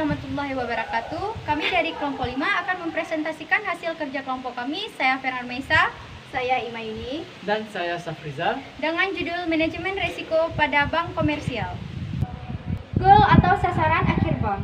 warahmatullahi wabarakatuh. Kami dari kelompok 5 akan mempresentasikan hasil kerja kelompok kami. Saya Fernand Meisa, saya Imayuni, dan saya Safriza, dengan judul Manajemen Risiko pada Bank Komersial. Goal atau sasaran akhir bank.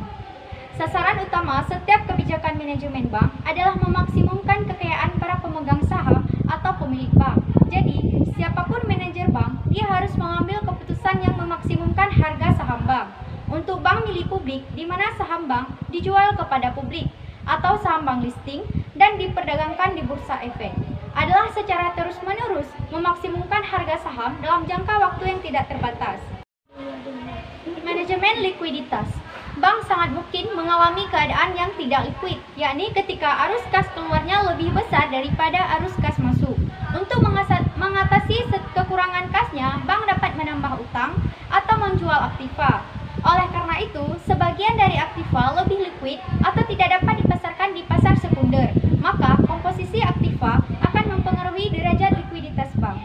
Sasaran utama setiap kebijakan manajemen bank adalah memaksimumkan kekayaan para pemegang saham atau pemilik bank. Jadi, siapapun manajer bank, dia harus mengambil keputusan yang memaksimumkan harga saham bank. Untuk bank milik publik, di mana saham bank dijual kepada publik, atau saham bank listing dan diperdagangkan di bursa efek, adalah secara terus-menerus memaksimumkan harga saham dalam jangka waktu yang tidak terbatas. Manajemen likuiditas. Bank sangat mungkin mengalami keadaan yang tidak likuid, yakni ketika arus kas keluarnya lebih besar daripada arus kas masuk. Untuk mengatasi kekurangan kasnya, bank dapat menambah utang atau menjual aktiva. Oleh karena itu, sebagian dari aktiva lebih likuid atau tidak dapat dipasarkan di pasar sekunder, maka komposisi aktiva akan mempengaruhi derajat likuiditas bank.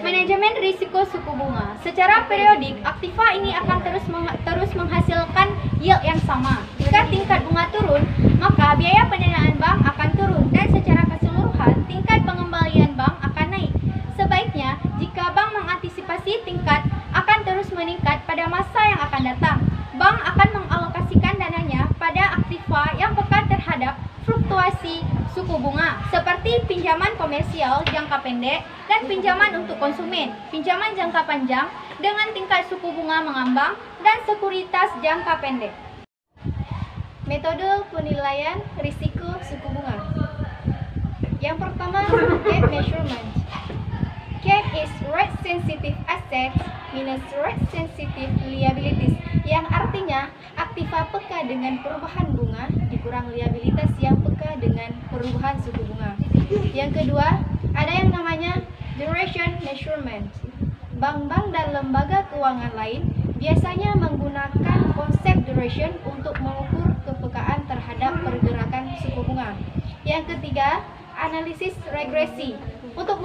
Manajemen risiko suku bunga. Secara periodik, aktiva ini akan terus menghasilkan yield yang sama. Jika tingkat bunga turun, maka biaya pendanaan bank akan turun dan secara keseluruhan tingkat pengembalian bank akan naik. Sebaiknya, jika bank mengantisipasi tingkat akan terus meningkat pada masa yang akan datang, bank akan mengalokasikan dananya pada aktiva yang peka terhadap fluktuasi suku bunga, seperti pinjaman komersial jangka pendek dan pinjaman untuk konsumen, pinjaman jangka panjang dengan tingkat suku bunga mengambang, dan sekuritas jangka pendek. Metode penilaian risiko suku bunga. Yang pertama, gap measurement. Gap is rate sensitive assets minus rate sensitive liabilities, yang artinya aktiva peka dengan perubahan bunga dikurang liabilitas yang peka dengan perubahan suku bunga. Yang kedua, ada yang namanya duration measurement. Bank-bank dan lembaga keuangan lain biasanya menggunakan konsep duration untuk mengukur kepekaan terhadap pergerakan suku bunga. Yang ketiga, analisis regresi. Untuk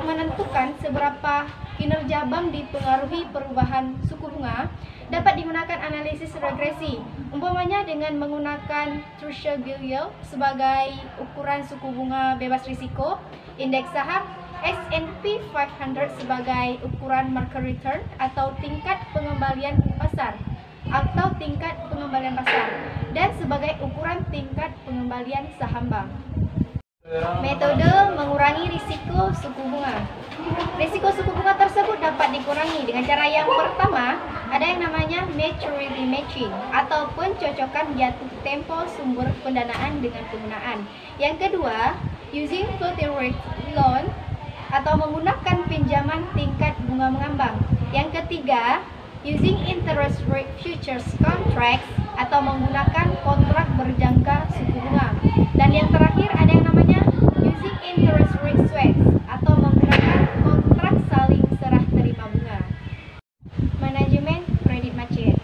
menentukan seberapa kinerja bank dipengaruhi perubahan suku bunga, dapat digunakan analisis regresi, umpamanya dengan menggunakan Treasury yield sebagai ukuran suku bunga bebas risiko, indeks saham S&P 500 sebagai ukuran market return atau tingkat pengembalian pasar dan sebagai ukuran tingkat pengembalian saham bank. Metode mengurangi risiko suku bunga. Risiko suku bunga tersebut dapat dikurangi dengan cara yang pertama, ada yang namanya maturity matching atau pencocokan jatuh tempo sumber pendanaan dengan penggunaan. Yang kedua, using floating rate loan atau menggunakan pinjaman tingkat bunga mengambang. Yang ketiga, using interest rate futures contracts atau menggunakan kontrak berjangka suku bunga. Dan yang terakhir ada yang namanya using interest rate swaps atau menggunakan kontrak saling serah terima bunga. Manajemen kredit macet.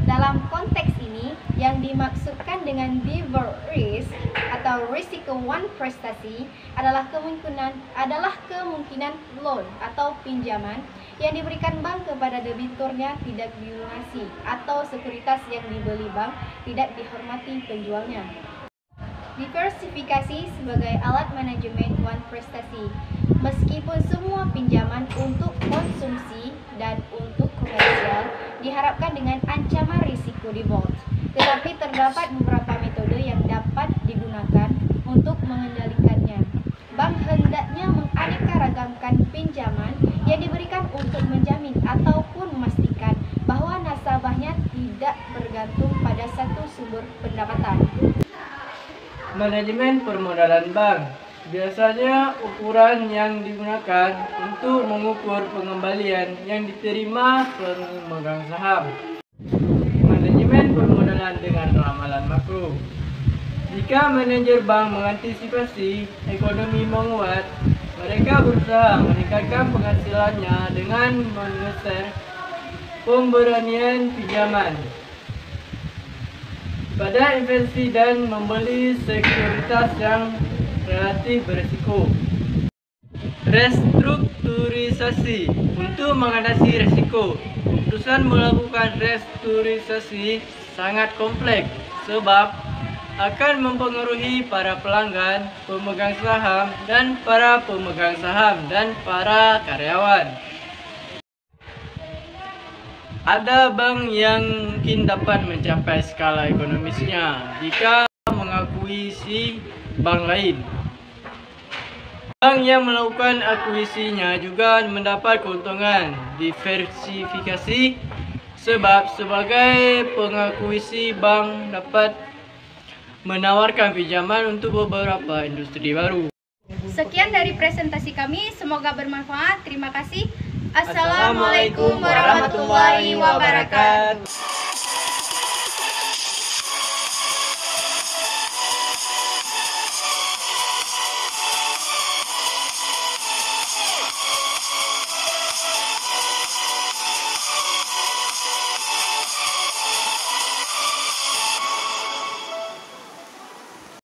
Dalam konteks ini, yang dimaksudkan dengan divert risk atau risiko one prestasi adalah kemungkinan loan atau pinjaman yang diberikan bank kepada debiturnya tidak dilunasi atau sekuritas yang dibeli bank tidak dihormati penjualnya. Diversifikasi sebagai alat manajemen one prestasi. Meskipun semua pinjaman untuk konsumsi dan untuk komersial diharapkan dengan ancaman risiko default, tetapi terdapat beberapa metode yang dapat digunakan untuk mengendalikannya. Bank hendaknya menganeka-ragamkan pinjaman yang diberikan untuk menjamin ataupun memastikan bahwa nasabahnya tidak bergantung pada satu sumber pendapatan. Manajemen permodalan bank. Biasanya ukuran yang digunakan untuk mengukur pengembalian yang diterima pemegang saham. Manajemen permodalan dengan ramalan makro. Jika manajer bank mengantisipasi ekonomi menguat, mereka berusaha meningkatkan penghasilannya dengan menggeser pemberanian pinjaman pada investasi dan membeli sekuritas yang relatif berisiko. Restrukturisasi. Untuk mengatasi risiko, keputusan melakukan restrukturisasi sangat kompleks sebab akan mempengaruhi para pelanggan, pemegang saham dan para pemegang saham dan para karyawan. Ada bank yang mungkin dapat mencapai skala ekonomisnya jika mengakuisisi bank lain. Bank yang melakukan akuisisinya juga mendapat keuntungan diversifikasi sebab sebagai pengakuisisi bank dapat menawarkan pinjaman untuk beberapa industri baru. Sekian dari presentasi kami, semoga bermanfaat. Terima kasih. Assalamualaikum warahmatullahi wabarakatuh.